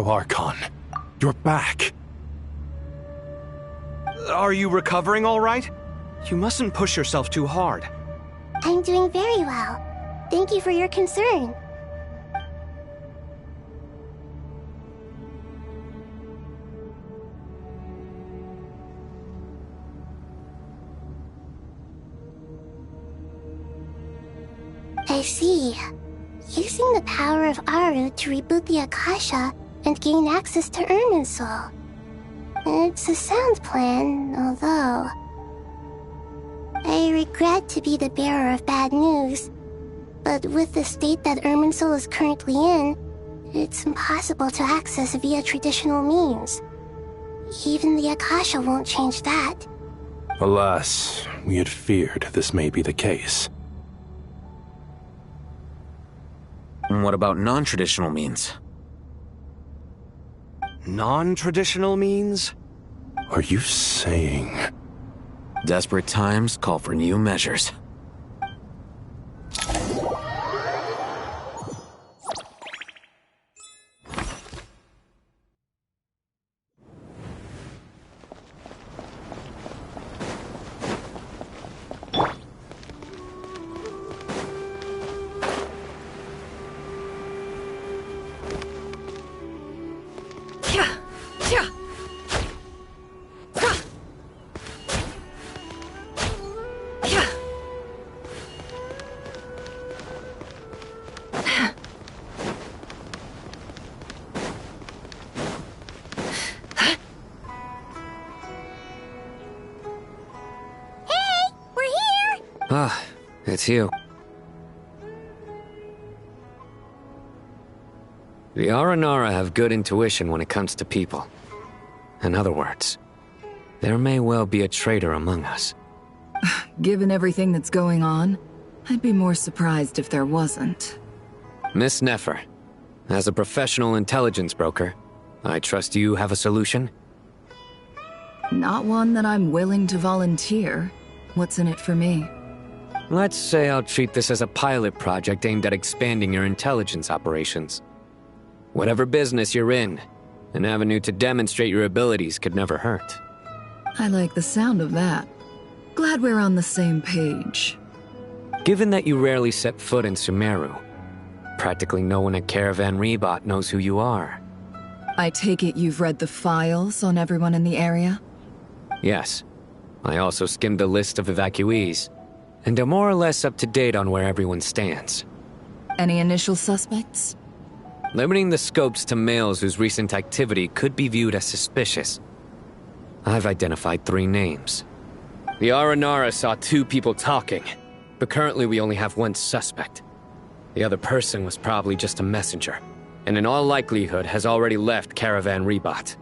Oh, Archon, you're back. Are you recovering all right? You mustn't push yourself too hard. I'm doing very well. Thank you for your concern. I see. Using the power of Aru to reboot the Akasha and gain access to Irminsul. It's a sound plan, although... I regret to be the bearer of bad news, but with the state that Irminsul is currently in, it's impossible to access via traditional means. Even the Akasha won't change that. Alas, we had feared this may be the case. What about non-traditional means? Non-traditional means? Are you saying... Desperate times call for new measures. Ah, it's you. The Aranara have good intuition when it comes to people. In other words, there may well be a traitor among us. Given everything that's going on, I'd be more surprised if there wasn't. Miss Nefer, as a professional intelligence broker, I trust you have a solution? Not one that I'm willing to volunteer. What's in it for me? Let's say I'll treat this as a pilot project aimed at expanding your intelligence operations. Whatever business you're in, an avenue to demonstrate your abilities could never hurt. I like the sound of that. Glad we're on the same page. Given that you rarely set foot in Sumeru, practically no one at Caravan Rebot knows who you are. I take it you've read the files on everyone in the area? Yes. I also skimmed the list of evacuees, and am more or less up to date on where everyone stands. Any initial suspects? Limiting the scopes to males whose recent activity could be viewed as suspicious. I've identified 3 names. The Aranara saw 2 people talking, but currently we only have 1 suspect. The other person was probably just a messenger, and in all likelihood has already left Caravan Rebot.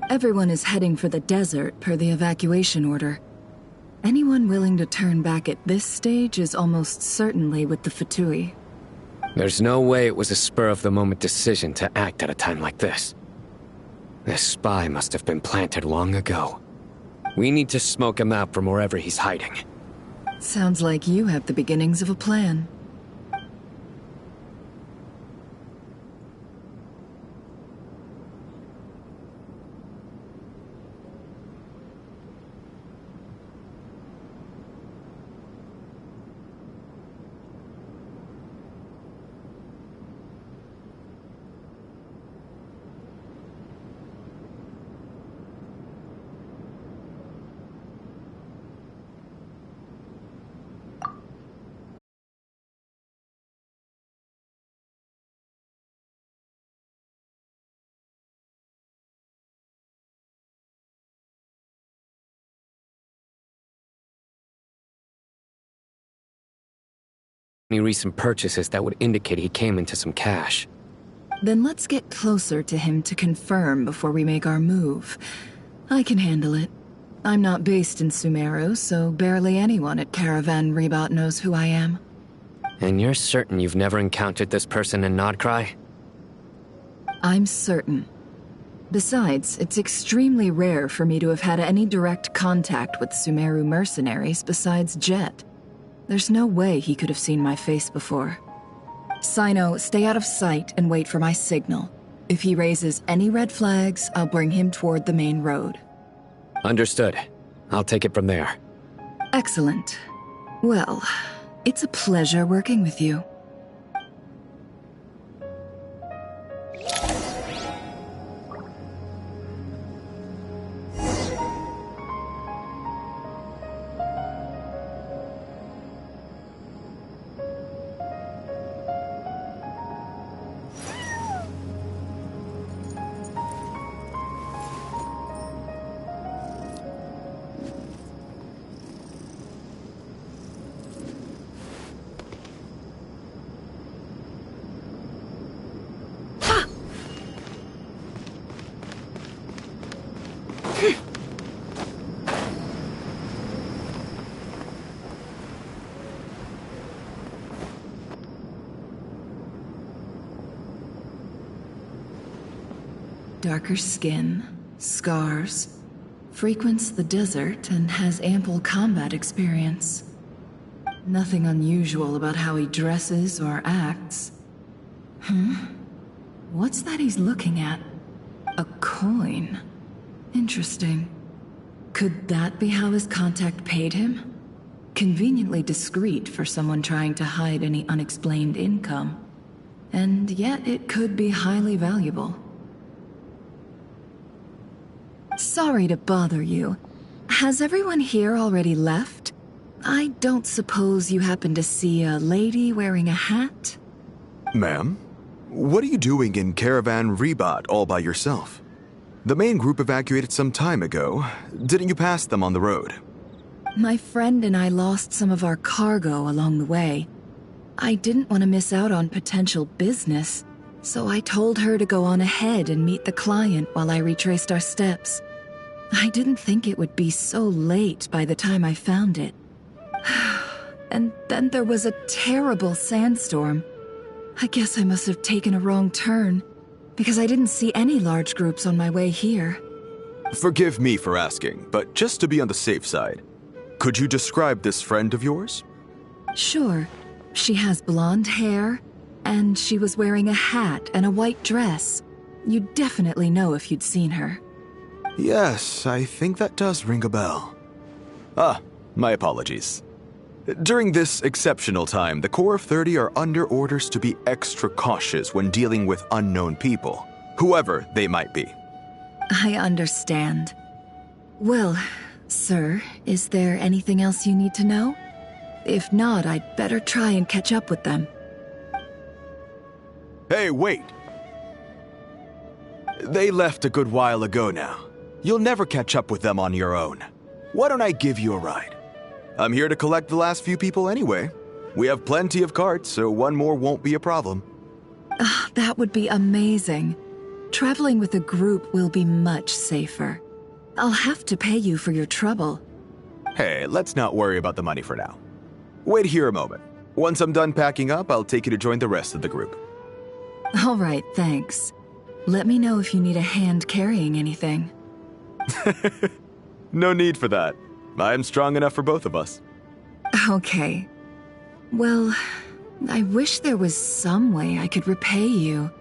Everyone is heading for the desert per the evacuation order. Anyone willing to turn back at this stage is almost certainly with the Fatui. There's no way it was a spur-of-the-moment decision to act at a time like this. This spy must have been planted long ago. We need to smoke him out from wherever he's hiding. Sounds like you have the beginnings of a plan. Any recent purchases that would indicate he came into some cash. Then let's get closer to him to confirm before we make our move. I can handle it. I'm not based in Sumeru, so barely anyone at Caravan Rebot knows who I am. And you're certain you've never encountered this person in Nodcry? I'm certain. Besides, it's extremely rare for me to have had any direct contact with Sumeru mercenaries besides Jet. There's no way he could have seen my face before. Sino, stay out of sight and wait for my signal. If he raises any red flags, I'll bring him toward the main road. Understood. I'll take it from there. Excellent. Well, it's a pleasure working with you. Darker skin, scars, frequents the desert and has ample combat experience. Nothing unusual about how he dresses or acts. What's that he's looking at? A coin. Interesting. Could that be how his contact paid him? Conveniently discreet for someone trying to hide any unexplained income. And yet it could be highly valuable. Sorry to bother you. Has everyone here already left? I don't suppose you happen to see a lady wearing a hat? Ma'am, what are you doing in Caravan Rebat all by yourself? The main group evacuated some time ago. Didn't you pass them on the road? My friend and I lost some of our cargo along the way. I didn't want to miss out on potential business, so I told her to go on ahead and meet the client while I retraced our steps. I didn't think it would be so late by the time I found it. And then there was a terrible sandstorm. I guess I must have taken a wrong turn, because I didn't see any large groups on my way here. Forgive me for asking, but just to be on the safe side, could you describe this friend of yours? Sure. She has blonde hair, and she was wearing a hat and a white dress. You'd definitely know if you'd seen her. Yes, I think that does ring a bell. My apologies. During this exceptional time, the Corps of 30 are under orders to be extra cautious when dealing with unknown people, whoever they might be. I understand. Well, sir, is there anything else you need to know? If not, I'd better try and catch up with them. Hey, wait! They left a good while ago now. You'll never catch up with them on your own. Why don't I give you a ride? I'm here to collect the last few people anyway. We have plenty of carts, so one more won't be a problem. That would be amazing. Traveling with a group will be much safer. I'll have to pay you for your trouble. Hey, let's not worry about the money for now. Wait here a moment. Once I'm done packing up, I'll take you to join the rest of the group. All right, thanks. Let me know if you need a hand carrying anything. No need for that. I'm strong enough for both of us. Okay. Well, I wish there was some way I could repay you.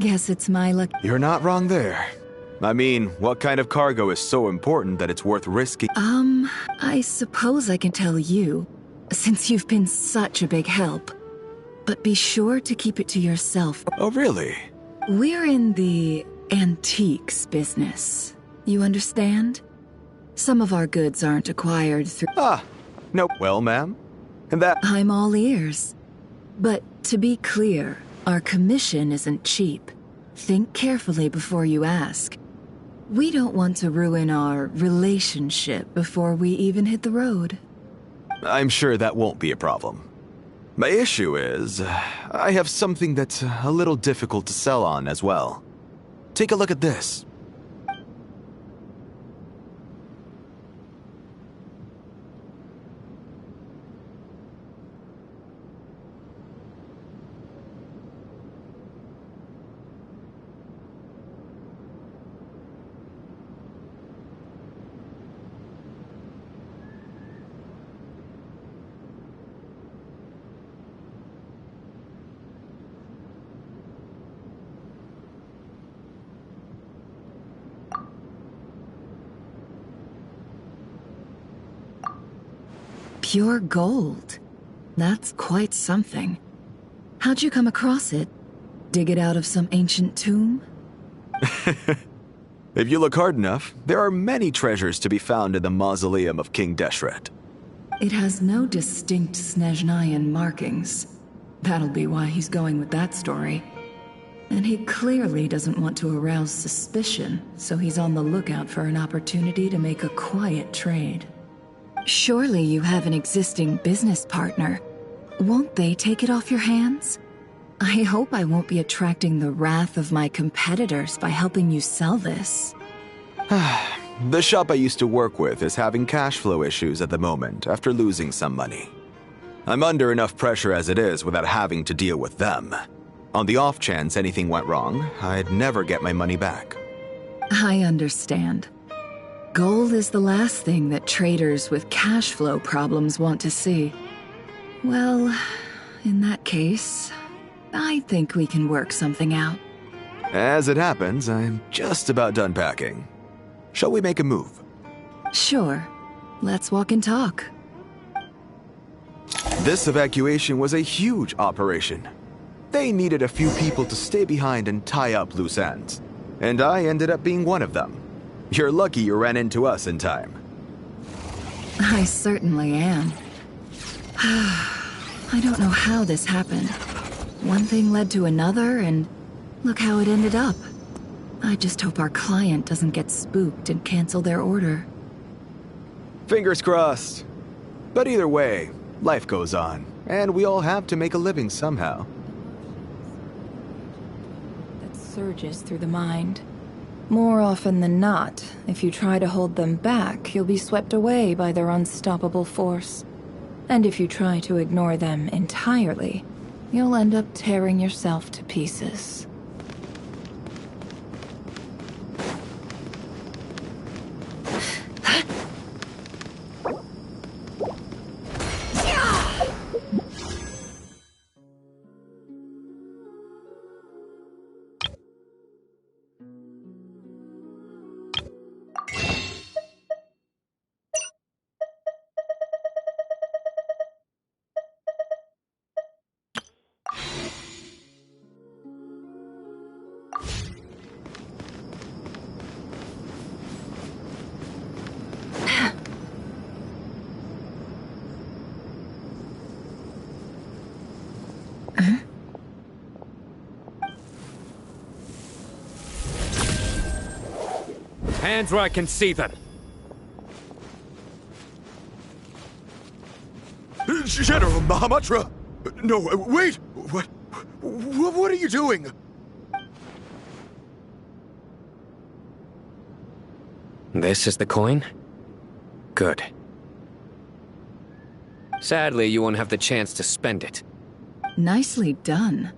Guess it's my luck. You're not wrong there. I mean, what kind of cargo is so important that it's worth risking? I suppose I can tell you, since you've been such a big help. But be sure to keep it to yourself. Oh, really? We're in the antiques business. You understand? Some of our goods aren't acquired through... Nope. Well, ma'am, and that... I'm all ears. But to be clear, our commission isn't cheap. Think carefully before you ask. We don't want to ruin our relationship before we even hit the road. I'm sure that won't be a problem. My issue is, I have something that's a little difficult to sell on as well. Take a look at this. Pure gold. That's quite something. How'd you come across it? Dig it out of some ancient tomb? If you look hard enough, there are many treasures to be found in the mausoleum of King Deshret. It has no distinct Snezhnayan markings. That'll be why he's going with that story. And he clearly doesn't want to arouse suspicion, so he's on the lookout for an opportunity to make a quiet trade. Surely you have an existing business partner. Won't they take it off your hands? I hope I won't be attracting the wrath of my competitors by helping you sell this. The shop I used to work with is having cash flow issues at the moment after losing some money. I'm under enough pressure as it is without having to deal with them. On the off chance anything went wrong, I'd never get my money back. I understand. Gold is the last thing that traders with cash flow problems want to see. Well, in that case, I think we can work something out. As it happens, I'm just about done packing. Shall we make a move? Sure. Let's walk and talk. This evacuation was a huge operation. They needed a few people to stay behind and tie up loose ends. And I ended up being one of them. You're lucky you ran into us in time. I certainly am. I don't know how this happened. One thing led to another, and look how it ended up. I just hope our client doesn't get spooked and cancel their order. Fingers crossed. But either way, life goes on, and we all have to make a living somehow. That surges through the mind. More often than not, if you try to hold them back, you'll be swept away by their unstoppable force. And if you try to ignore them entirely, you'll end up tearing yourself to pieces. Hands where I can see them. General Mahamatra! No, wait! What are you doing? This is the coin? Good. Sadly, you won't have the chance to spend it. Nicely done.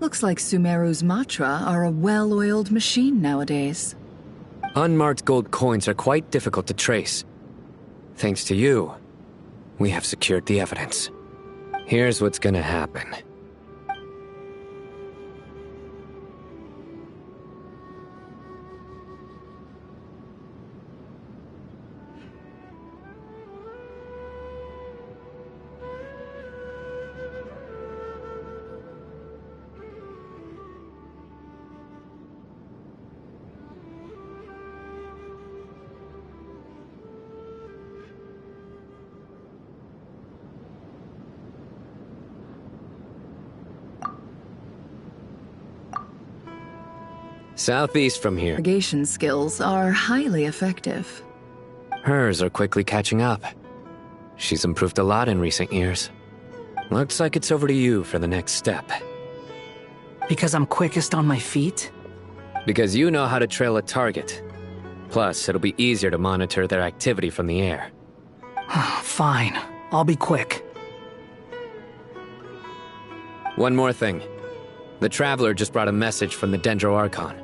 Looks like Sumeru's Matra are a well-oiled machine nowadays. Unmarked gold coins are quite difficult to trace. Thanks to you, we have secured the evidence. Here's what's gonna happen. Southeast from here. Navigation skills are highly effective. Hers are quickly catching up. She's improved a lot in recent years. Looks like it's over to you for the next step. Because I'm quickest on my feet? Because you know how to trail a target. Plus, it'll be easier to monitor their activity from the air. Fine. I'll be quick. One more thing. The Traveler just brought a message from the Dendro Archon.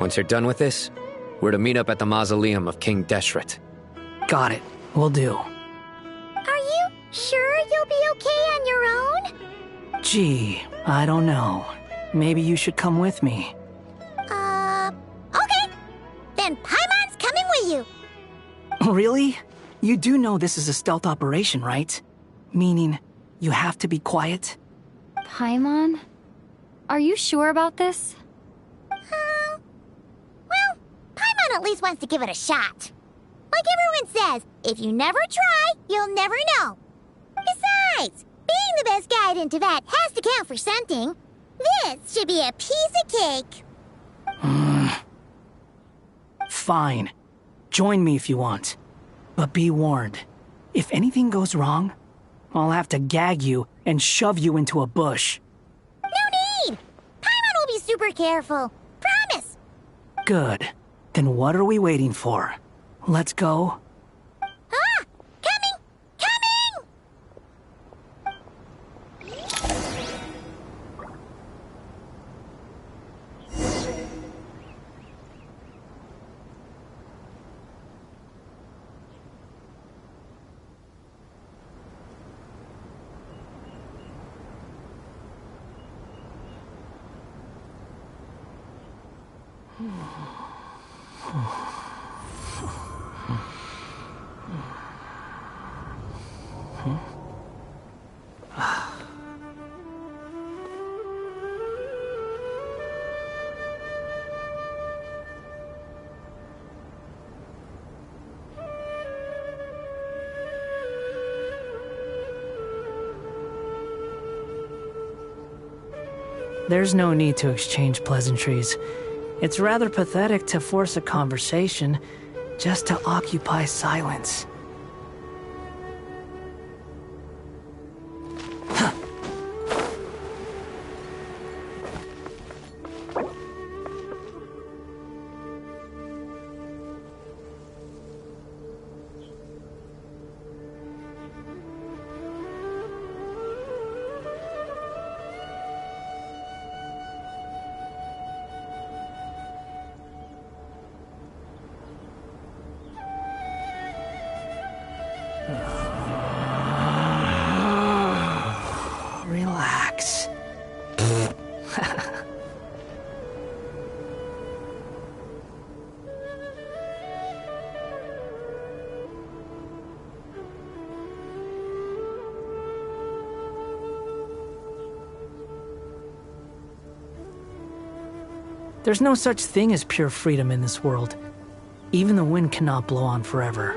Once you're done with this, we're to meet up at the mausoleum of King Deshret. Got it. Will do. Are you sure you'll be okay on your own? Gee, I don't know. Maybe you should come with me. Okay. Then Paimon's coming with you. Really? You do know this is a stealth operation, right? Meaning, you have to be quiet? Paimon? Are you sure about this? Well, Paimon at least wants to give it a shot. Like everyone says, if you never try, you'll never know. Besides, being the best guide in Tibet has to count for something. This should be a piece of cake. Fine. Join me if you want. But be warned. If anything goes wrong, I'll have to gag you and shove you into a bush. No need! Paimon will be super careful. Promise! Good. Then what are we waiting for? Let's go. Ah! Coming! Coming! There's no need to exchange pleasantries. It's rather pathetic to force a conversation just to occupy silence. Relax. There's no such thing as pure freedom in this world. Even the wind cannot blow on forever.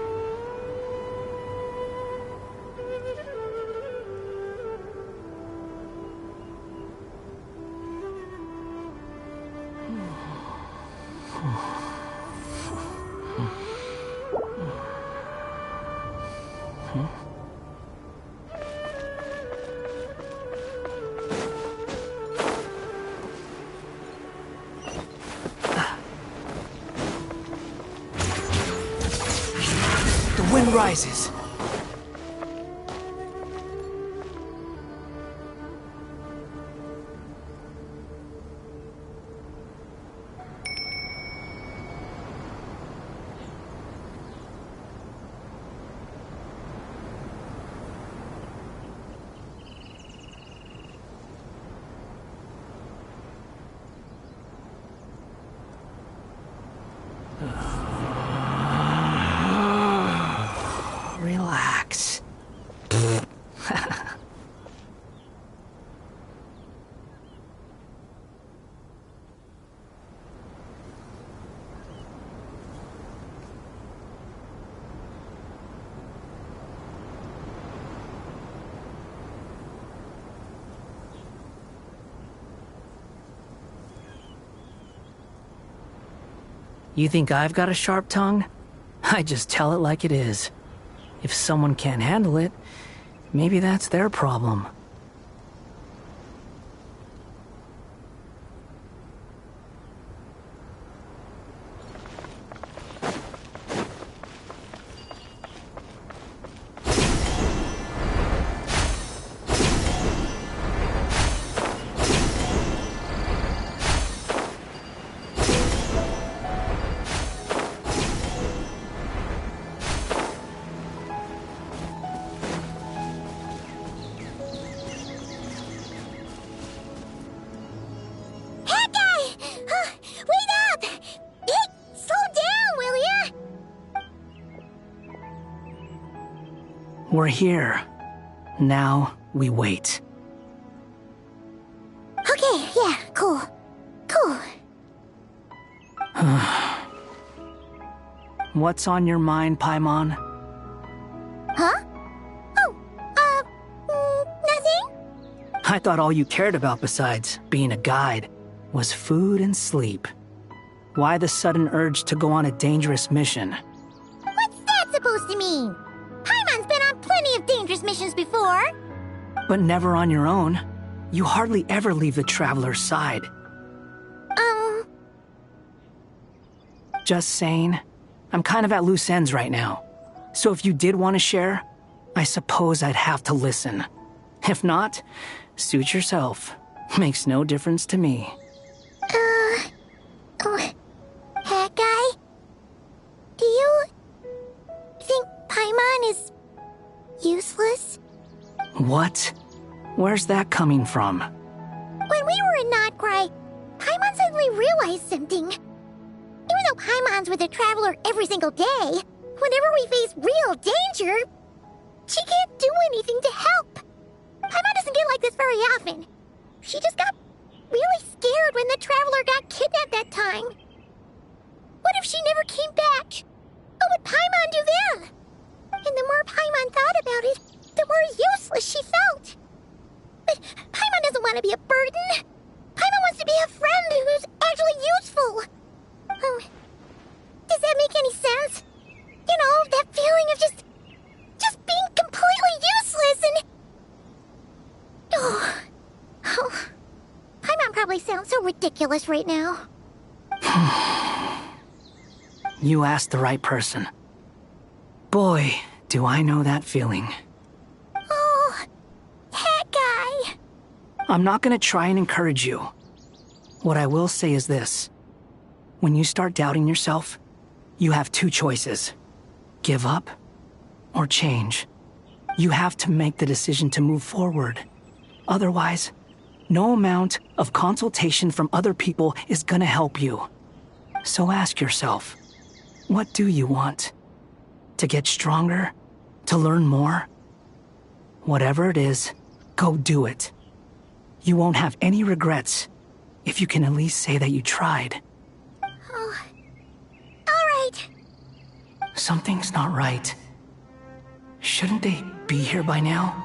The wind rises. Relax. You think I've got a sharp tongue? I just tell it like it is. If someone can't handle it, maybe that's their problem. We're here. Now we wait. Okay, yeah, cool. Cool. What's on your mind, Paimon? Huh? Nothing? I thought all you cared about besides being a guide was food and sleep. Why the sudden urge to go on a dangerous mission? What's that supposed to mean? Paimon's been on plenty of dangerous missions before. But never on your own. You hardly ever leave the traveler's side. Just saying. I'm kind of at loose ends right now. So if you did want to share, I suppose I'd have to listen. If not, suit yourself. Makes no difference to me. Hat guy? Do you think Paimon is useless? What? Where's that coming from? When we were in Notcry, Paimon suddenly realized something. Even though Paimon's with a traveler every single day, whenever we face real danger, she can't do anything to help. Paimon doesn't get like this very often. She just got really scared when the traveler got kidnapped that time. What if she never came back? What would Paimon do then? And the more Paimon thought about it, the more useless she felt. But Paimon doesn't want to be a burden. Paimon wants to be a friend who's actually useful. Does that make any sense? You know, that feeling of just being completely useless and... Oh. Paimon probably sounds so ridiculous right now. You asked the right person. Boy, do I know that feeling. Oh, that guy. I'm not gonna try and encourage you. What I will say is this. When you start doubting yourself, you have two choices. Give up or change. You have to make the decision to move forward. Otherwise, no amount of consultation from other people is gonna help you. So ask yourself, what do you want? To get stronger? To learn more? Whatever it is, go do it. You won't have any regrets if you can at least say that you tried. Oh, all right. Something's not right. Shouldn't they be here by now?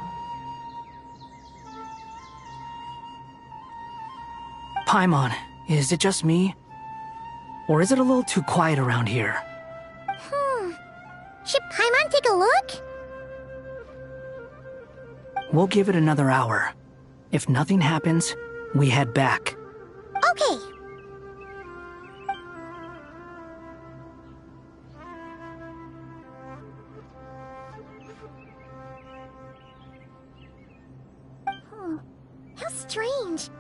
Paimon, is it just me? Or is it a little too quiet around here? Should Paimon take a look? We'll give it another hour. If nothing happens, we head back. Okay. How strange.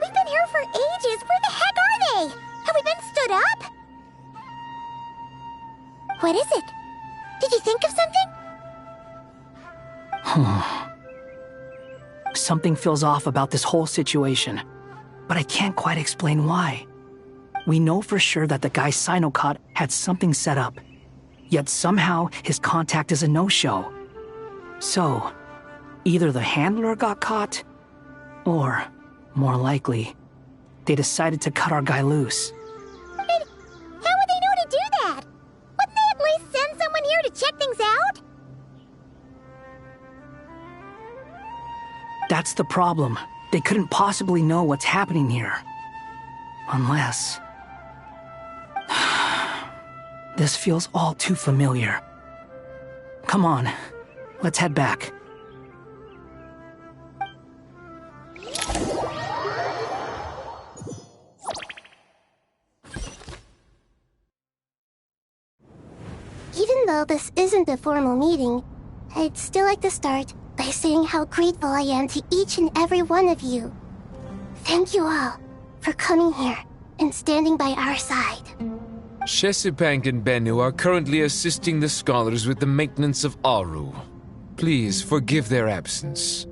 We've been here for ages. Where the heck are they? Have we been stood up? What is it? Did you think of something? Something feels off about this whole situation, but I can't quite explain why. We know for sure that the guy Sinocot had something set up, yet somehow his contact is a no-show. So, either the handler got caught, or, more likely, they decided to cut our guy loose. But how would they know to do that? Wouldn't they at least send someone here to check things out? That's the problem. They couldn't possibly know what's happening here. Unless... This feels all too familiar. Come on, let's head back. Even though this isn't a formal meeting, I'd still like to start by saying how grateful I am to each and every one of you. Thank you all for coming here and standing by our side. Shesipank and Bennu are currently assisting the scholars with the maintenance of Aru. Please forgive their absence.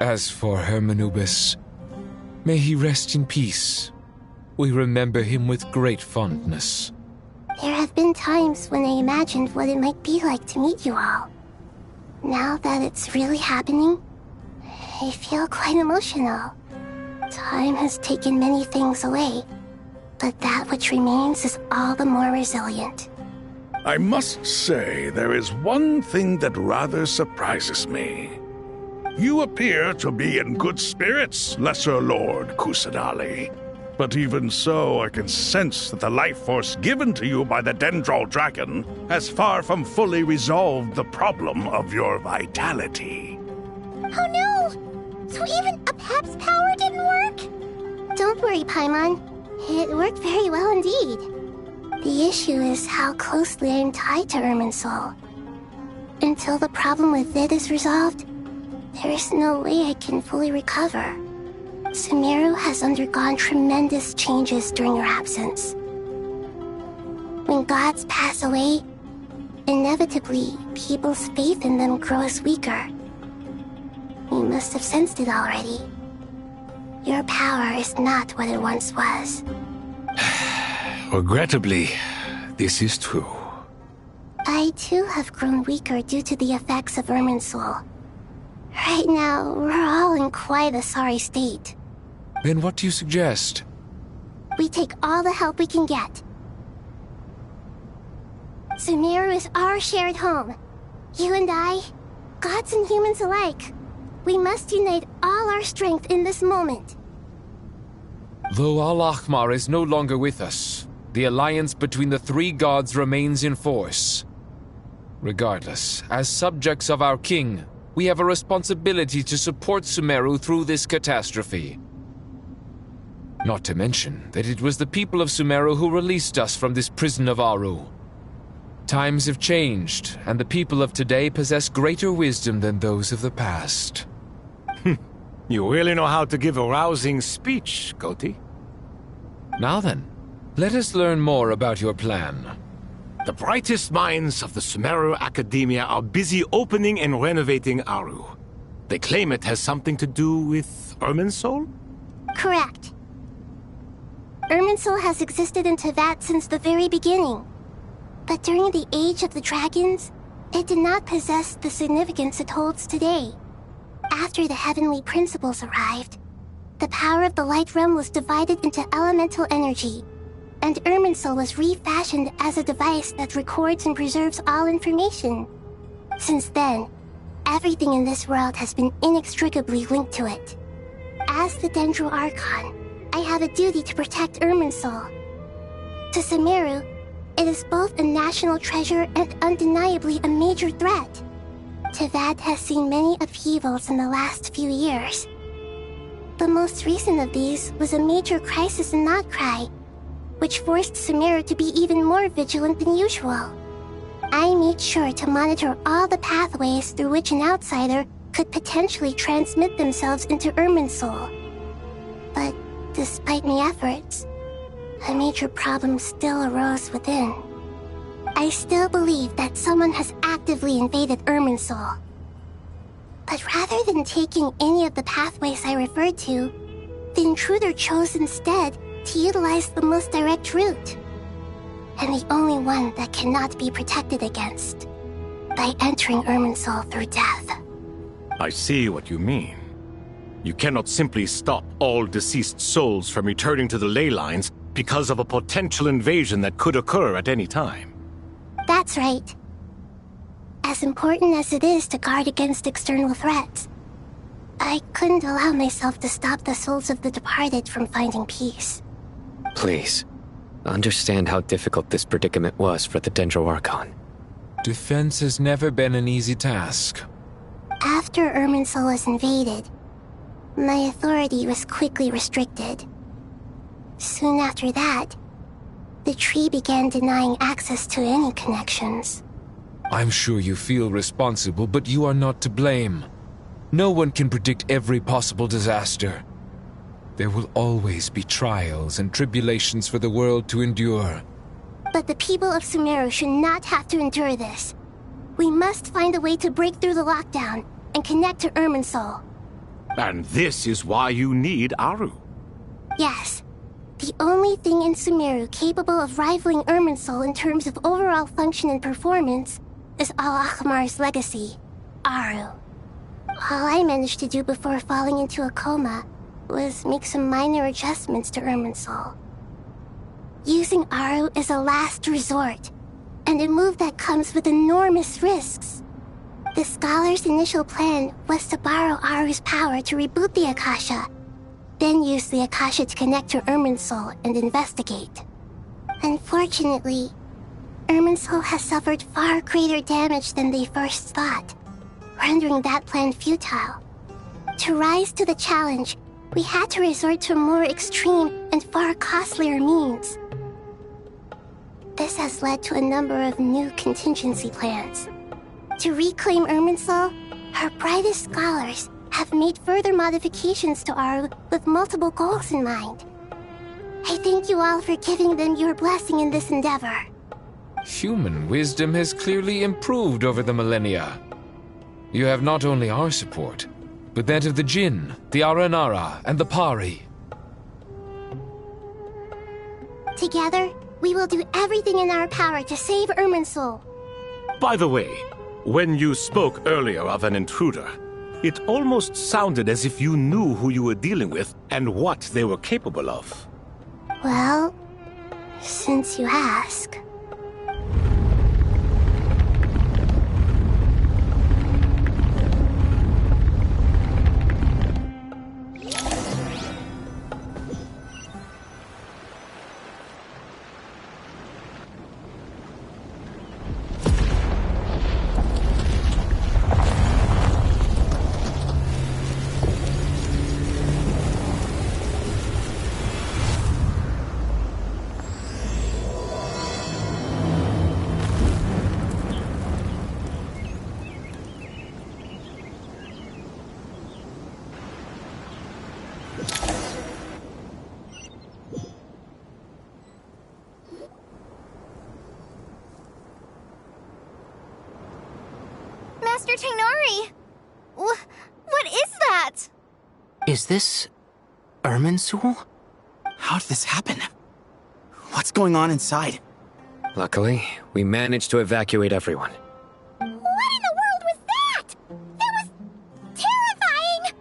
As for Hermanubis, may he rest in peace. We remember him with great fondness. There have been times when I imagined what it might be like to meet you all. Now that it's really happening, I feel quite emotional. Time has taken many things away, but that which remains is all the more resilient. I must say, there is one thing that rather surprises me. You appear to be in good spirits, Lesser Lord Kusadali. But even so, I can sense that the life force given to you by the Dendral Dragon has far from fully resolved the problem of your vitality. Oh no! So even Apep's power didn't work? Don't worry, Paimon. It worked very well indeed. The issue is how closely I am tied to Irminsul. Until the problem with it is resolved, there is no way I can fully recover. Sumeru has undergone tremendous changes during your absence. When gods pass away, inevitably, people's faith in them grows weaker. You must have sensed it already. Your power is not what it once was. Regrettably, this is true. I too have grown weaker due to the effects of Irminsul. Right now, we're all in quite a sorry state. Then what do you suggest? We take all the help we can get. Sumeru is our shared home. You and I, gods and humans alike. We must unite all our strength in this moment. Though Al-Ahmar is no longer with us, the alliance between the three gods remains in force. Regardless, as subjects of our king, we have a responsibility to support Sumeru through this catastrophe. Not to mention that it was the people of Sumeru who released us from this prison of Aru. Times have changed, and the people of today possess greater wisdom than those of the past. You really know how to give a rousing speech, Koti. Now then, let us learn more about your plan. The brightest minds of the Sumeru Academia are busy opening and renovating Aru. They claim it has something to do with Irminsul? Correct. Irminsul has existed in Teyvat since the very beginning. But during the Age of the Dragons, it did not possess the significance it holds today. After the heavenly principles arrived, the power of the Light Realm was divided into elemental energy, and Irminsul was refashioned as a device that records and preserves all information. Since then, everything in this world has been inextricably linked to it. As the Dendral Archon, I have a duty to protect Irminsul. To Sumeru, it is both a national treasure and undeniably a major threat. Teyvat has seen many upheavals in the last few years. The most recent of these was a major crisis in Notcry, which forced Sumeru to be even more vigilant than usual. I made sure to monitor all the pathways through which an outsider could potentially transmit themselves into Irminsul. But despite my efforts, a major problem still arose within. I still believe that someone has actively invaded Irminsul. But rather than taking any of the pathways I referred to, the intruder chose instead to utilize the most direct route. And the only one that cannot be protected against. By entering Irminsul through death. I see what you mean. You cannot simply stop all deceased souls from returning to the ley lines because of a potential invasion that could occur at any time. That's right. As important as it is to guard against external threats, I couldn't allow myself to stop the souls of the departed from finding peace. Please, understand how difficult this predicament was for the Dendral Archon. Defense has never been an easy task. After Irminsul was invaded, my authority was quickly restricted. Soon after that, the tree began denying access to any connections. I'm sure you feel responsible, but you are not to blame. No one can predict every possible disaster. There will always be trials and tribulations for the world to endure. But the people of Sumeru should not have to endure this. We must find a way to break through the lockdown and connect to Irminsul. And this is why you need Aru. Yes. The only thing in Sumeru capable of rivaling Irminsul in terms of overall function and performance is Al-Ahmar's legacy. Aru. All I managed to do before falling into a coma was make some minor adjustments to Irminsul. Using Aru is a last resort, and a move that comes with enormous risks. The Scholar's initial plan was to borrow Aru's power to reboot the Akasha, then use the Akasha to connect to Irminsul and investigate. Unfortunately, Irminsul has suffered far greater damage than they first thought, rendering that plan futile. To rise to the challenge, we had to resort to more extreme and far costlier means. This has led to a number of new contingency plans. To reclaim Irminsul, our brightest scholars have made further modifications to Aru with multiple goals in mind. I thank you all for giving them your blessing in this endeavor. Human wisdom has clearly improved over the millennia. You have not only our support, but that of the Jinn, the Aranara, and the Pari. Together, we will do everything in our power to save Irminsul. By the way, when you spoke earlier of an intruder, it almost sounded as if you knew who you were dealing with and what they were capable of. Well, since you ask... Master Tainari! What is that? Is this... Irminsul? How did this happen? What's going on inside? Luckily, we managed to evacuate everyone. What in the world was that? That was terrifying!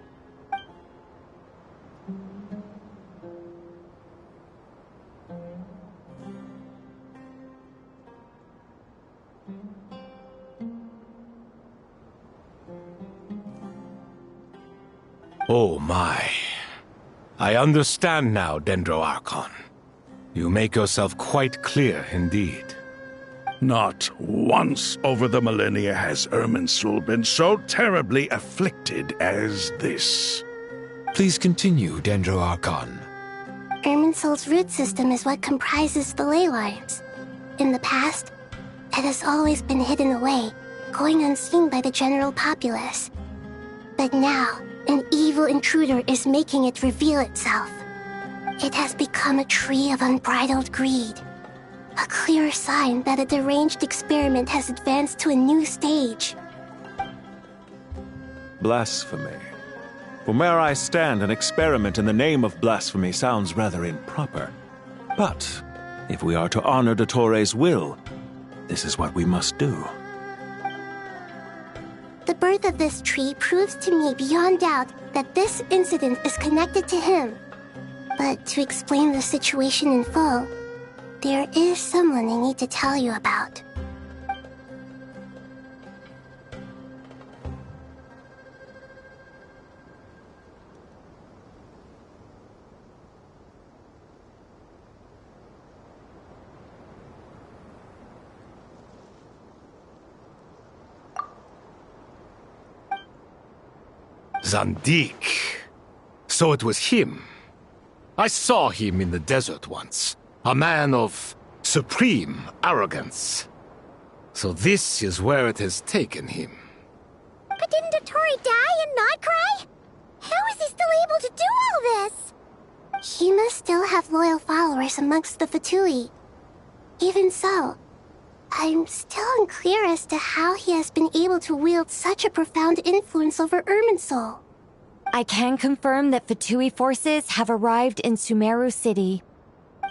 Oh my. I understand now, Dendro Archon. You make yourself quite clear indeed. Not once over the millennia has Irminsul been so terribly afflicted as this. Please continue, Dendro Archon. Irminsul's root system is what comprises the ley lines. In the past, it has always been hidden away, going unseen by the general populace. But now, an evil intruder is making it reveal itself. It has become a tree of unbridled greed. A clear sign that a deranged experiment has advanced to a new stage. Blasphemy. From where I stand, an experiment in the name of blasphemy sounds rather improper. But if we are to honor Dottores' will, this is what we must do. The birth of this tree proves to me beyond doubt that this incident is connected to him. But to explain the situation in full, there is someone I need to tell you about. Zandik. So it was him. I saw him in the desert once. A man of supreme arrogance. So this is where it has taken him. But didn't Dottore die and not cry? How is he still able to do all this? He must still have loyal followers amongst the Fatui. Even so, I'm still unclear as to how he has been able to wield such a profound influence over Irminsul. I can confirm that Fatui forces have arrived in Sumeru City.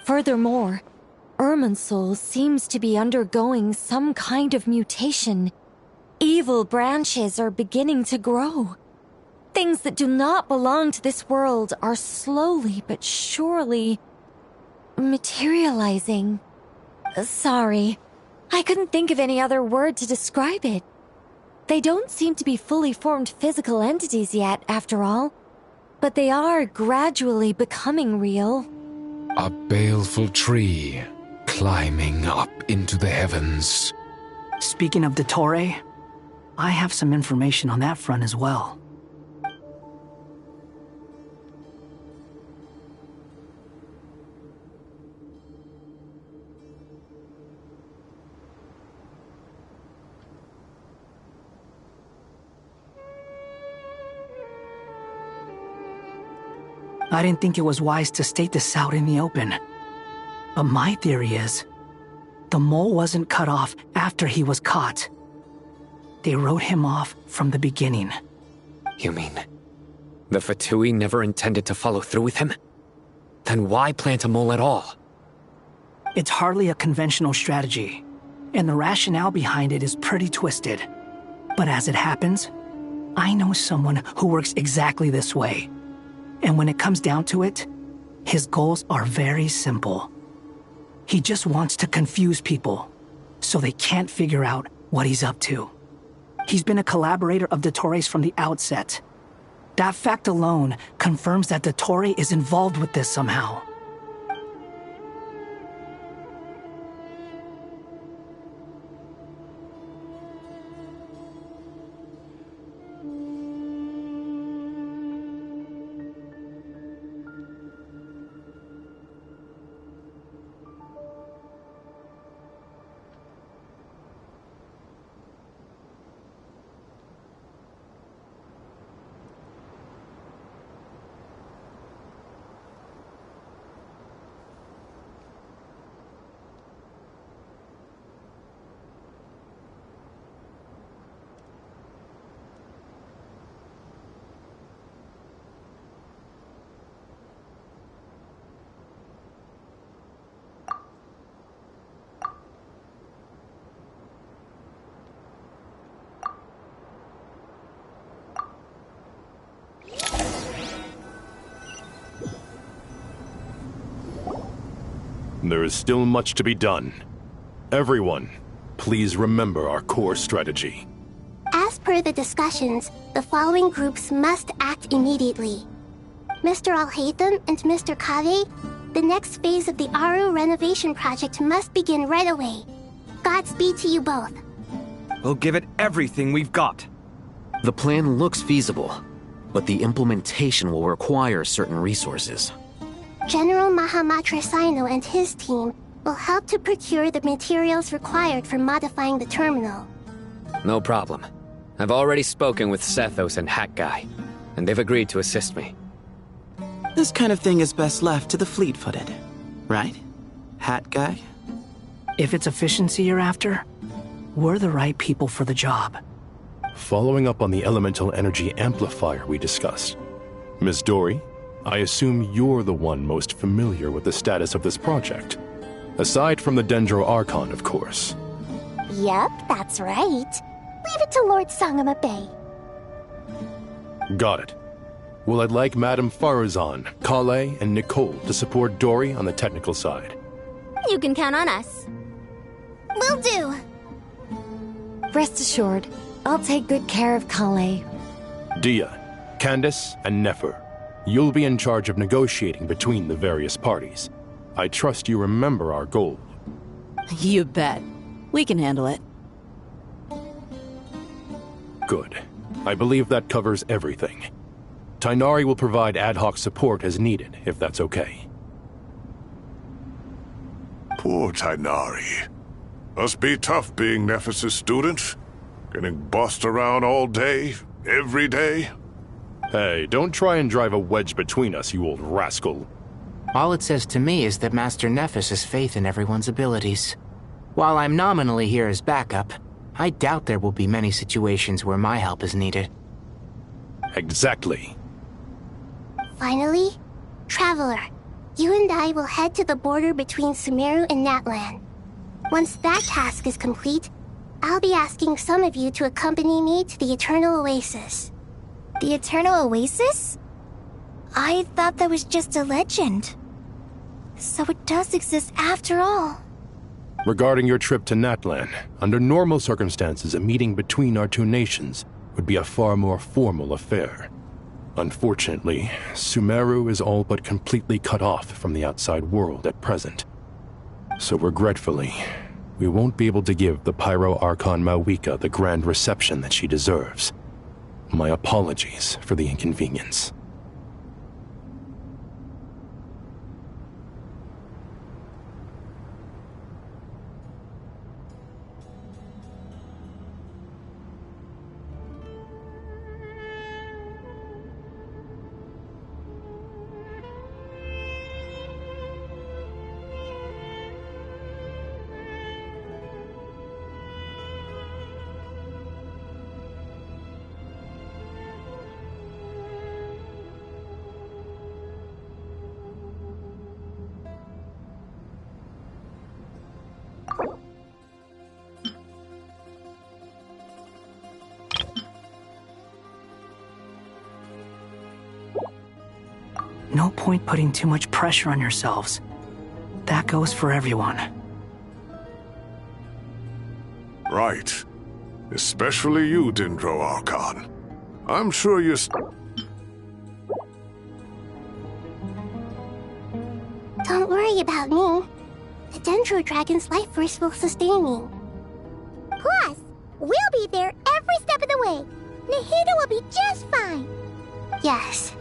Furthermore, Irminsul seems to be undergoing some kind of mutation. evil branches are beginning to grow. Things that do not belong to this world are slowly but surely materializing. Sorry, I couldn't think of any other word to describe it. They don't seem to be fully formed physical entities yet, after all, but they are gradually becoming real. A baleful tree climbing up into the heavens. Speaking of Dottore, I have some information on that front as well. I didn't think it was wise to state this out in the open. But my theory is, the mole wasn't cut off after he was caught. They wrote him off from the beginning. You mean, the Fatui never intended to follow through with him? Then why plant a mole at all? It's hardly a conventional strategy, and the rationale behind it is pretty twisted. But as it happens, I know someone who works exactly this way. And when it comes down to it, his goals are very simple. He just wants to confuse people, so they can't figure out what he's up to. He's been a collaborator of Dottore's from the outset. That fact alone confirms that Dottore is involved with this somehow. There is still much to be done. Everyone, please remember our core strategy. As per the discussions, the following groups must act immediately. Mr. Al-Haytham and Mr. Kave, the next phase of the Aru renovation project must begin right away. Godspeed to you both. We'll give it everything we've got. The plan looks feasible, but the implementation will require certain resources. General Mahamatra Sino and his team will help to procure the materials required for modifying the terminal. No problem. I've already spoken with Sethos and Hat Guy, and they've agreed to assist me. This kind of thing is best left to the fleet-footed, right? Hat Guy? If it's efficiency you're after, we're the right people for the job. Following up on the elemental energy amplifier we discussed, Ms. Dory, I assume you're the one most familiar with the status of this project. Aside from the Dendro Archon, of course. Yep, that's right. Leave it to Lord Sangamabe. Got it. Well, I'd like Madame Farazan, Kale, and Nicole to support Dory on the technical side. You can count on us. Will do. Rest assured, I'll take good care of Kale. Dia, Candace, and Nefer, you'll be in charge of negotiating between the various parties. I trust you remember our goal. You bet. We can handle it. Good. I believe that covers everything. Tainari will provide ad hoc support as needed, if that's okay. Poor Tainari. Must be tough being Nephis' student. Getting bossed around all day, every day. Hey, don't try and drive a wedge between us, you old rascal. All it says to me is that Master Nephis has faith in everyone's abilities. While I'm nominally here as backup, I doubt there will be many situations where my help is needed. Exactly. Finally, Traveler, you and I will head to the border between Sumeru and Natlan. Once that task is complete, I'll be asking some of you to accompany me to the Eternal Oasis. The Eternal Oasis? I thought that was just a legend. So it does exist after all. Regarding your trip to Natlan, under normal circumstances, a meeting between our two nations would be a far more formal affair. Unfortunately, Sumeru is all but completely cut off from the outside world at present. So regretfully, we won't be able to give the Pyro Archon Mawika the grand reception that she deserves. My apologies for the inconvenience. No point putting too much pressure on yourselves. That goes for everyone. Right. Especially you, Dendro Archon. I'm sure you're... Don't worry about me. The Dendro Dragon's life force will sustain me. Plus, we'll be there every step of the way. Nahida will be just fine. Yes.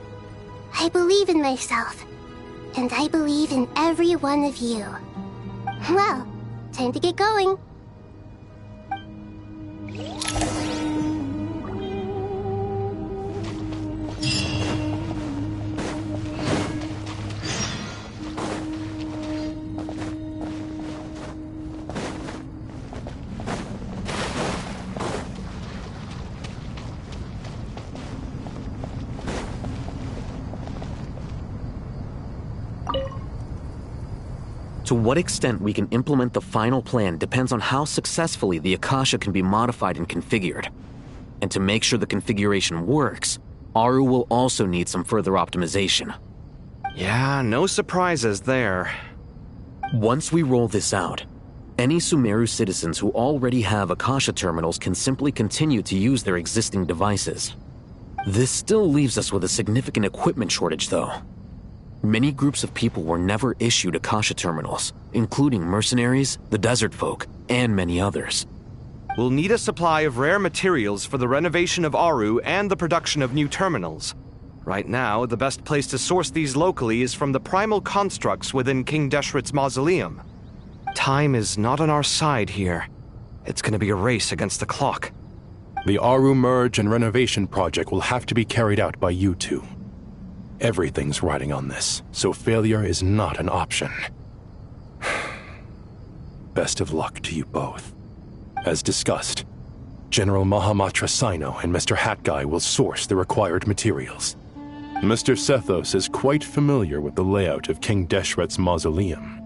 I believe in myself. And I believe in every one of you. Well, time to get going. To what extent we can implement the final plan depends on how successfully the Akasha can be modified and configured. And to make sure the configuration works, Aru will also need some further optimization. Yeah, no surprises there. Once we roll this out, any Sumeru citizens who already have Akasha terminals can simply continue to use their existing devices. This still leaves us with a significant equipment shortage, though. Many groups of people were never issued Akasha terminals, including mercenaries, the desert folk, and many others. We'll need a supply of rare materials for the renovation of Aru and the production of new terminals. Right now, the best place to source these locally is from the primal constructs within King Deshret's mausoleum. Time is not on our side here. It's gonna be a race against the clock. The Aru merge and renovation project will have to be carried out by you two. Everything's riding on this, so failure is not an option. Best of luck to you both. As discussed, General Mahamatra Sino and Mr. Hat Guy will source the required materials. Mr. Sethos is quite familiar with the layout of King Deshret's mausoleum.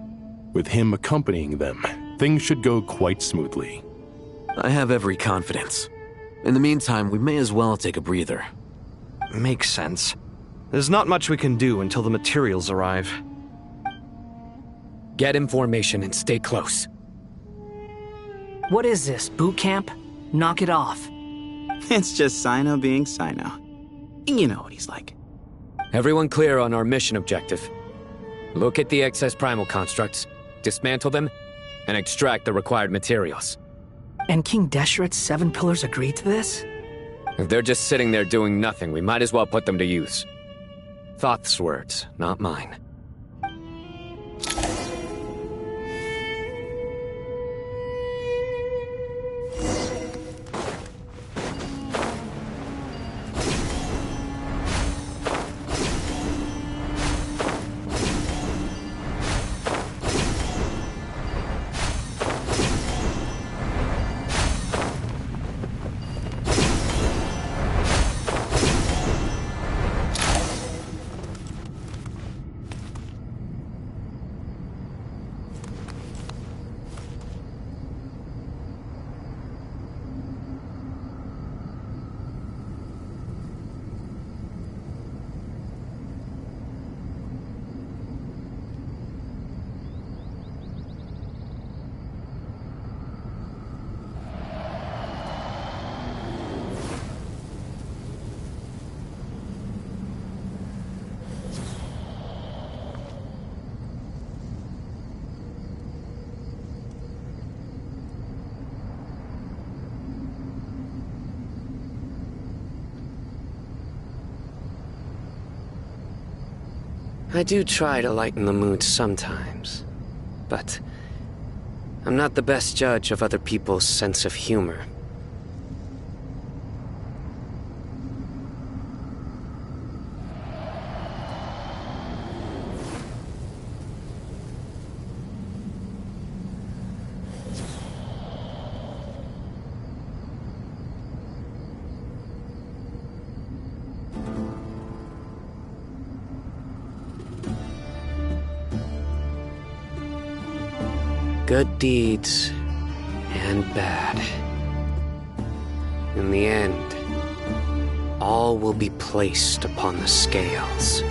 With him accompanying them, things should go quite smoothly. I have every confidence. In the meantime, we may as well take a breather. Makes sense. There's not much we can do until the materials arrive. Get information and stay close. What is this, boot camp? Knock it off. It's just Sino being Sino. You know what he's like. Everyone clear on our mission objective. Look at the excess primal constructs, dismantle them, and extract the required materials. And King Deshret's 7 pillars agreed to this? If they're just sitting there doing nothing, we might as well put them to use. Thoth's words, not mine. I do try to lighten the mood sometimes, but I'm not the best judge of other people's sense of humor. Good deeds and bad. In the end, all will be placed upon the scales.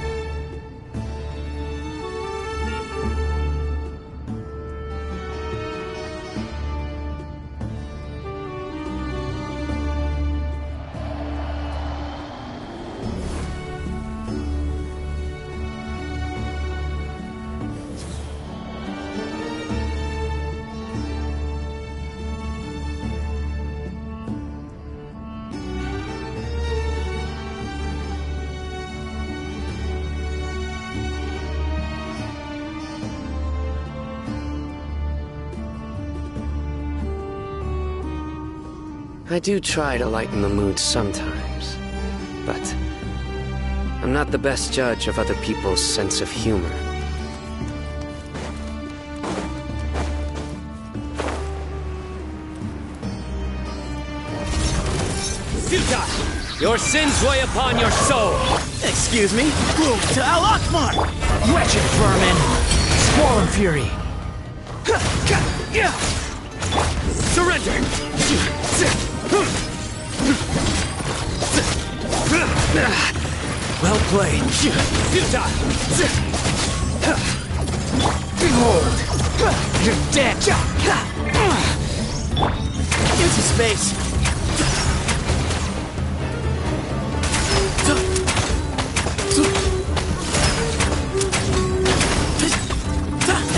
I do try to lighten the mood sometimes, but I'm not the best judge of other people's sense of humor. Futa! Your sins weigh upon your soul! Excuse me? Move to Al Akbar! Wretched vermin! Squall fury! Surrender! Well played. Futa! Behold! You're dead! Into space!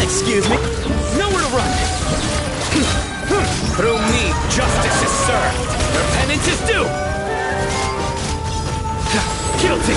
Excuse me? Nowhere to run! Through me, justice is served. Your penance is due. Guilty.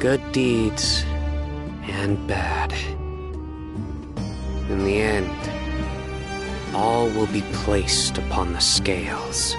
Good deeds and bad. In the end, all will be placed upon the scales.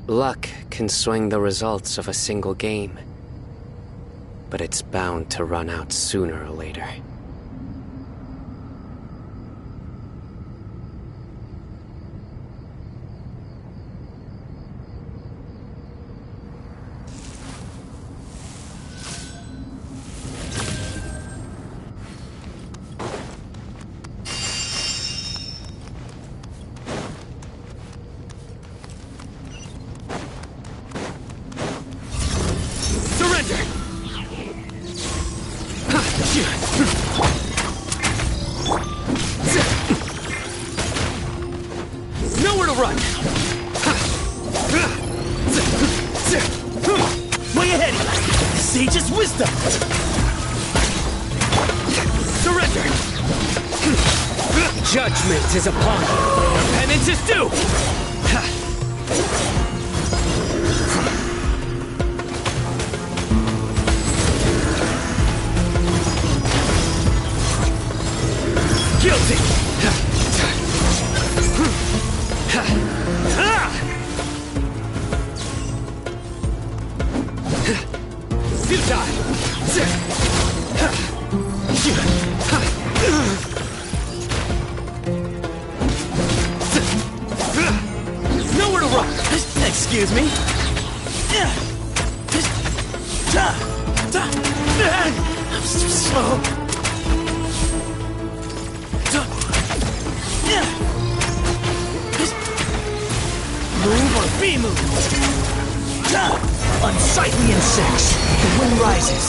Luck can swing the results of a single game, but it's bound to run out sooner or later. Nowhere to run! Way ahead! Sage's wisdom! Surrender! Judgment is upon you! Your penance is due! Guilty! Nowhere to run! Excuse me? I'm so slow. Move or be moved! Unsightly insects! The wind rises!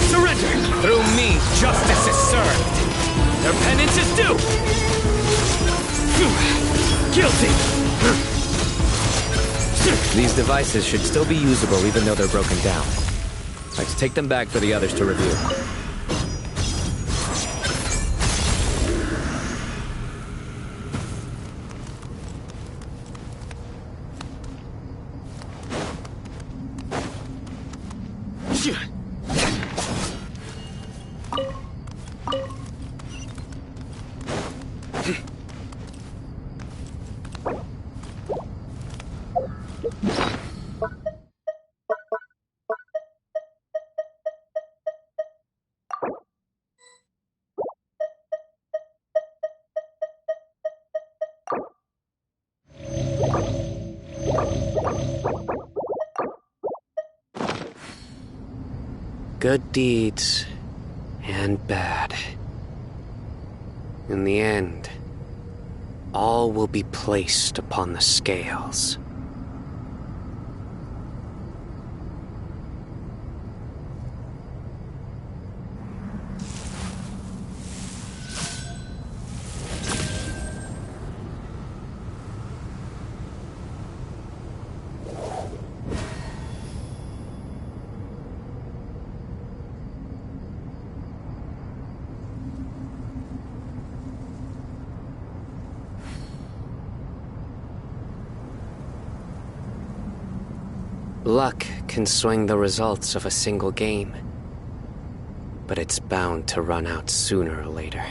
Surrender! Through me, justice is served! Their penance is due! Guilty! These devices should still be usable even though they're broken down. Let's take them back for the others to review. Good deeds and bad. In the end, all will be placed upon the scales. Luck can swing the results of a single game, but it's bound to run out sooner or later.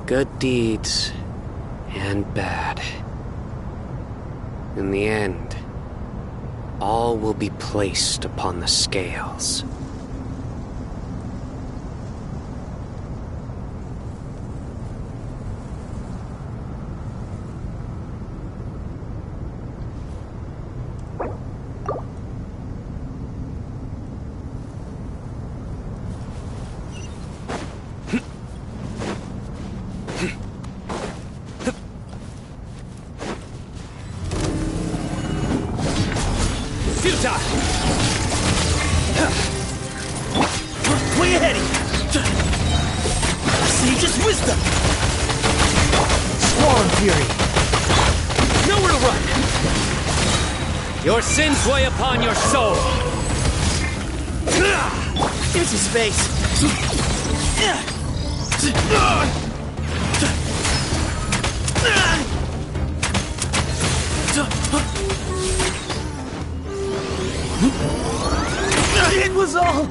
Good deeds and bad. In the end, all will be placed upon the scales. Way ahead of you! Sage's wisdom! Squall and fury! Nowhere to run! Your sins weigh upon your soul! There's his face! It was all...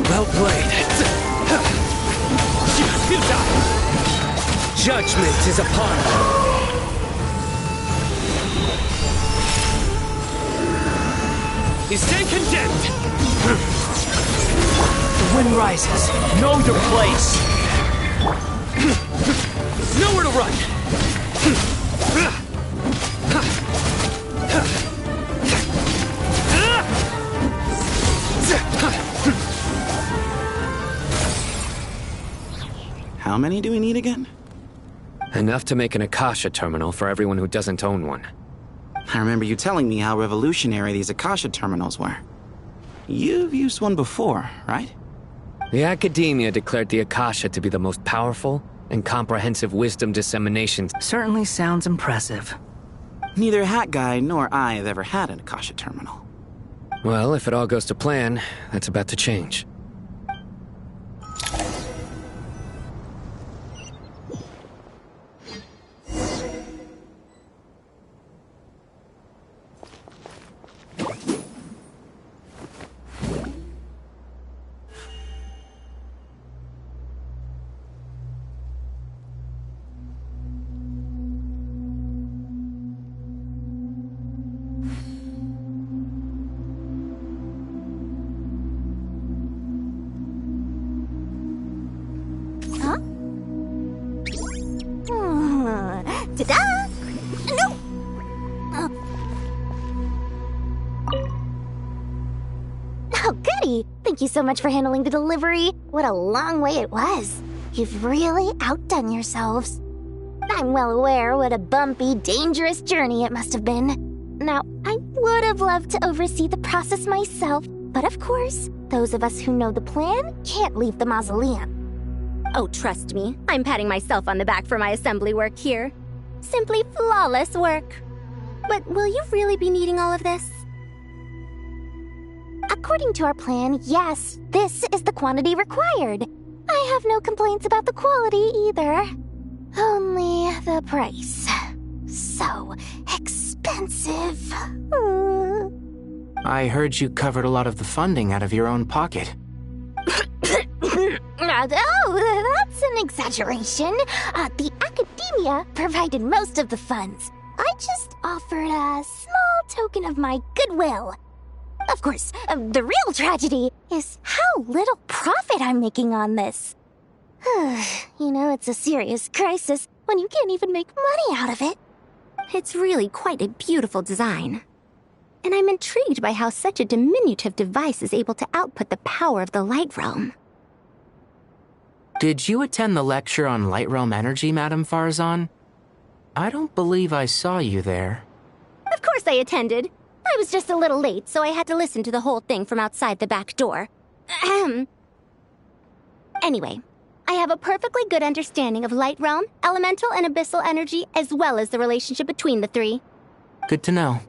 Well played. Judgment is upon you. You stand condemned. The wind rises. Know your place. Nowhere to run. How many do we need again? Enough to make an Akasha terminal for everyone who doesn't own one. I remember you telling me how revolutionary these Akasha terminals were. You've used one before, right? The Academia declared the Akasha to be the most powerful and comprehensive wisdom dissemination. Certainly sounds impressive. Neither Hat Guy nor I have ever had an Akasha terminal. Well, if it all goes to plan, that's about to change. Ta-da! No! Oh, goody! Thank you so much for handling the delivery. What a long way it was. You've really outdone yourselves. I'm well aware what a bumpy, dangerous journey it must have been. Now, I would have loved to oversee the process myself, but of course, those of us who know the plan can't leave the mausoleum. Oh, trust me, I'm patting myself on the back for my assembly work here. Simply flawless work. But will you really be needing all of this? According to our plan, yes, this is the quantity required. I have no complaints about the quality either. Only the price. So expensive. I heard you covered a lot of the funding out of your own pocket. Oh, that's an exaggeration. The Academia provided most of the funds. I just offered a small token of my goodwill. Of course, the real tragedy is how little profit I'm making on this. You know, it's a serious crisis when you can't even make money out of it. It's really quite a beautiful design. And I'm intrigued by how such a diminutive device is able to output the power of the Light Realm. Did you attend the lecture on Light Realm energy, Madame Farzan? I don't believe I saw you there. Of course I attended. I was just a little late, so I had to listen to the whole thing from outside the back door. Anyway, I have a perfectly good understanding of Light Realm, elemental and abyssal energy, as well as the relationship between the three. Good to know.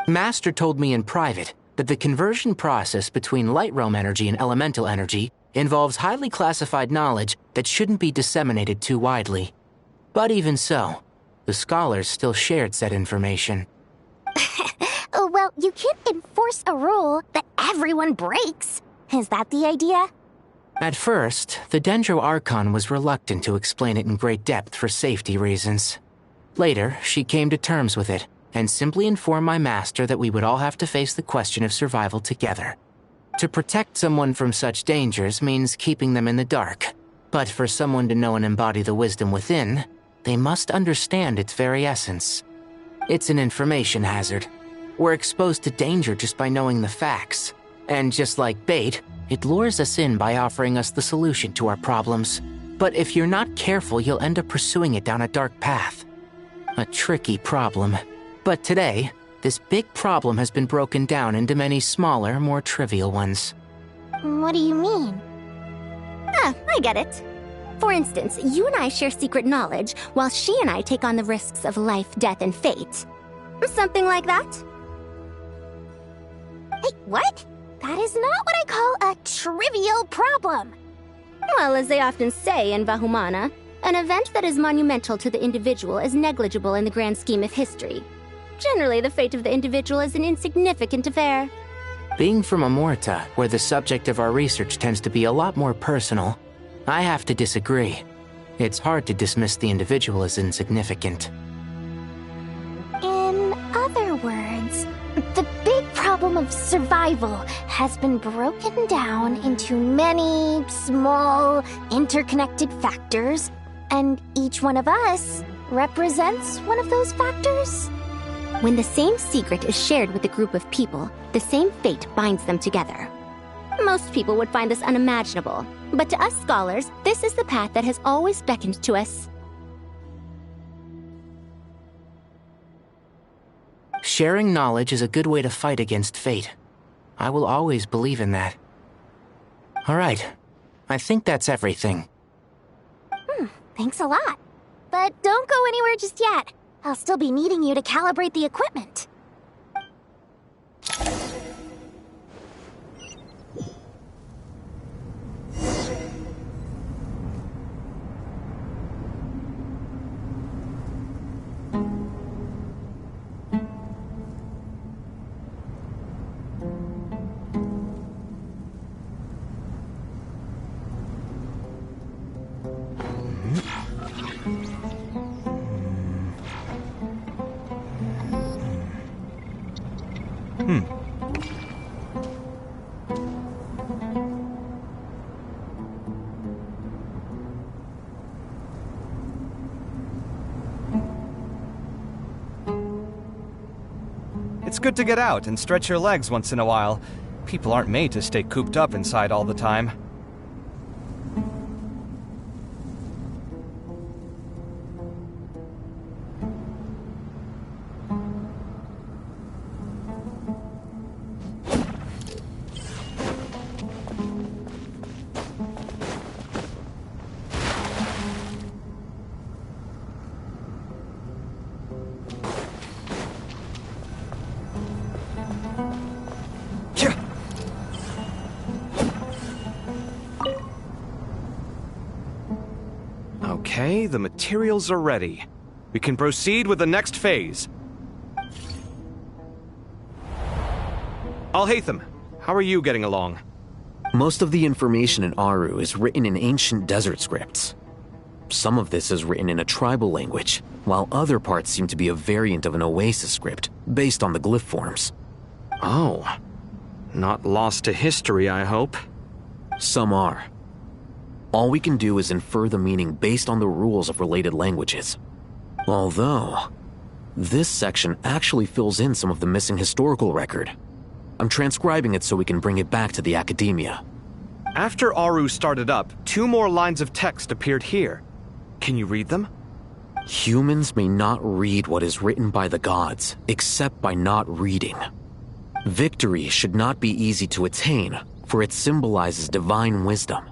Master told me in private that the conversion process between Light Realm energy and elemental energy involves highly classified knowledge that shouldn't be disseminated too widely. But even so, the scholars still shared said information. Well, you can't enforce a rule that everyone breaks. Is that the idea? At first, the Dendro Archon was reluctant to explain it in great depth for safety reasons. Later, she came to terms with it, and simply informed my master that we would all have to face the question of survival together. To protect someone from such dangers means keeping them in the dark, but for someone to know and embody the wisdom within, they must understand its very essence. It's an information hazard. We're exposed to danger just by knowing the facts. And just like bait, it lures us in by offering us the solution to our problems. But if you're not careful, you'll end up pursuing it down a dark path. A tricky problem. But today, this big problem has been broken down into many smaller, more trivial ones. What do you mean? Ah, I get it. For instance, you and I share secret knowledge, while she and I take on the risks of life, death, and fate. Something like that? Hey, what? That is not what I call a trivial problem. Well, as they often say in Vahumana, an event that is monumental to the individual is negligible in the grand scheme of history. Generally, the fate of the individual is an insignificant affair. Being from Amorta, where the subject of our research tends to be a lot more personal, I have to disagree. It's hard to dismiss the individual as insignificant. In other words, the big problem of survival has been broken down into many small, interconnected factors, and each one of us represents one of those factors. When the same secret is shared with a group of people, the same fate binds them together. Most people would find this unimaginable, but to us scholars, this is the path that has always beckoned to us. Sharing knowledge is a good way to fight against fate. I will always believe in that. All right, I think that's everything. Thanks a lot. But don't go anywhere just yet. I'll still be needing you to calibrate the equipment. It's good to get out and stretch your legs once in a while. People aren't made to stay cooped up inside all the time. Okay, the materials are ready. We can proceed with the next phase. Alhaitham, how are you getting along? Most of the information in Aru is written in ancient desert scripts. Some of this is written in a tribal language, while other parts seem to be a variant of an Oasis script, based on the glyph forms. Oh. Not lost to history, I hope. Some are. All we can do is infer the meaning based on the rules of related languages. Although, this section actually fills in some of the missing historical record. I'm transcribing it so we can bring it back to the academia. After Aru started up, 2 more lines of text appeared here. Can you read them? Humans may not read what is written by the gods, except by not reading. Victory should not be easy to attain, for it symbolizes divine wisdom.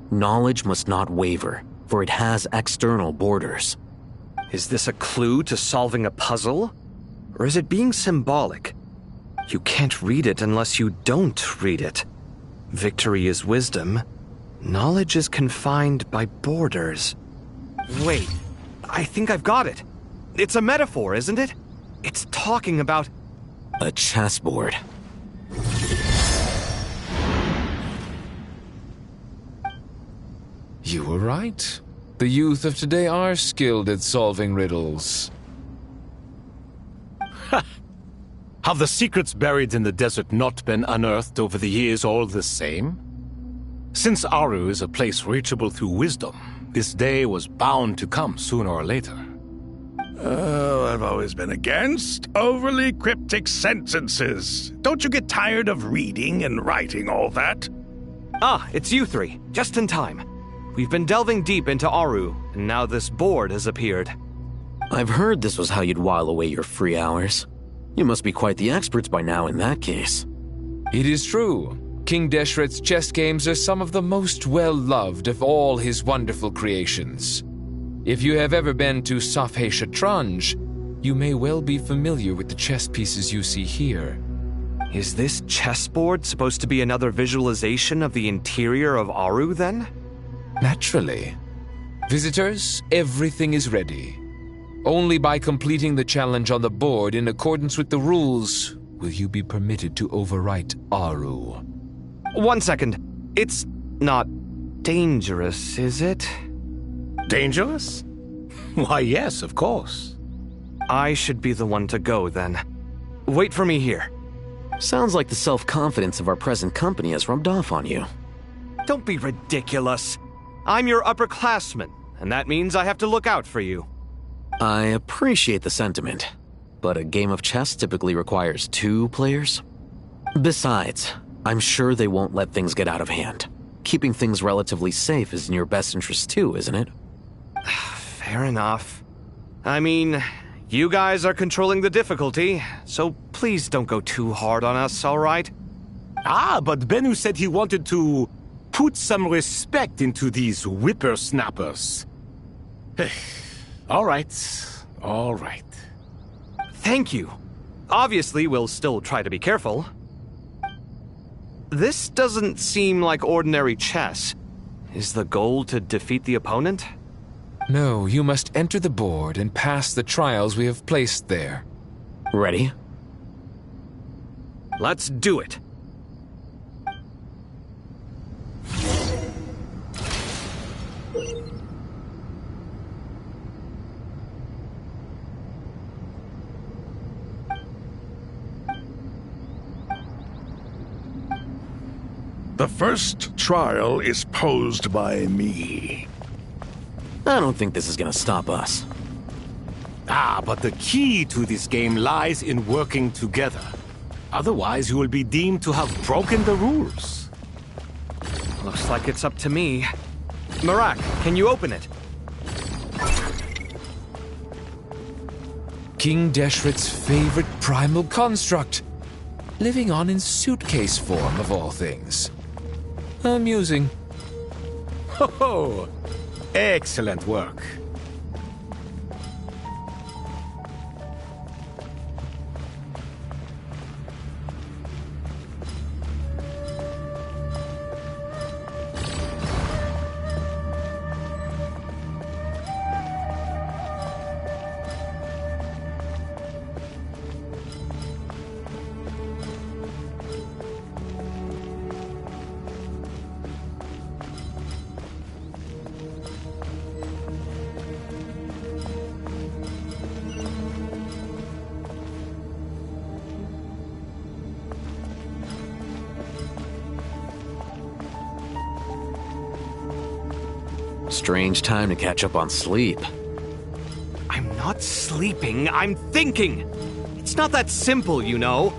Knowledge must not waver, for it has external borders. Is this a clue to solving a puzzle? Or is it being symbolic? You can't read it unless you don't read it. Victory is wisdom. Knowledge is confined by borders. Wait, I think I've got it. It's a metaphor, isn't it? It's talking about... a chessboard. You were right. The youth of today are skilled at solving riddles. Have the secrets buried in the desert not been unearthed over the years all the same? Since Aru is a place reachable through wisdom, this day was bound to come sooner or later. Oh, I've always been against overly cryptic sentences. Don't you get tired of reading and writing all that? Ah, it's you three. Just in time. We've been delving deep into Aru, and now this board has appeared. I've heard this was how you'd while away your free hours. You must be quite the experts by now in that case. It is true. King Deshret's chess games are some of the most well-loved of all his wonderful creations. If you have ever been to Safhe Shatranj, you may well be familiar with the chess pieces you see here. Is this chessboard supposed to be another visualization of the interior of Aru, then? Naturally. Visitors, everything is ready. Only by completing the challenge on the board in accordance with the rules will you be permitted to overwrite Aru. 1 second. It's not dangerous, is it? Dangerous? Why, yes, of course. I should be the one to go, then. Wait for me here. Sounds like the self-confidence of our present company has rubbed off on you. Don't be ridiculous. I'm your upperclassman, and that means I have to look out for you. I appreciate the sentiment, but a game of chess typically requires 2 players. Besides, I'm sure they won't let things get out of hand. Keeping things relatively safe is in your best interest too, isn't it? Fair enough. I mean, you guys are controlling the difficulty, so please don't go too hard on us, all right? Ah, but Bennu said he wanted to put some respect into these whippersnappers. All right, all right. Thank you. Obviously, we'll still try to be careful. This doesn't seem like ordinary chess. Is the goal to defeat the opponent? No, you must enter the board and pass the trials we have placed there. Ready? Let's do it. The first trial is posed by me. I don't think this is gonna stop us. Ah, but the key to this game lies in working together. Otherwise, you will be deemed to have broken the rules. Looks like it's up to me. Marak, can you open it? King Deshret's favorite primal construct. Living on in suitcase form, of all things. Amusing. Ho ho! Excellent work. Strange time to catch up on sleep. I'm not sleeping, I'm thinking! It's not that simple, you know.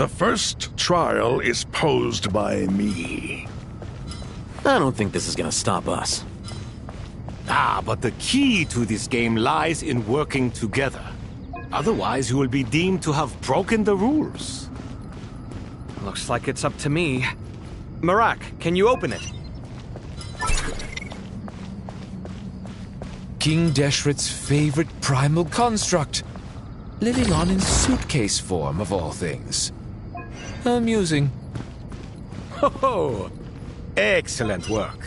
The first trial is posed by me. I don't think this is gonna stop us. Ah, but the key to this game lies in working together. Otherwise, you will be deemed to have broken the rules. Looks like it's up to me. Marak, can you open it? King Deshret's favorite primal construct. Living on in suitcase form, of all things. Amusing. Ho ho! Excellent work.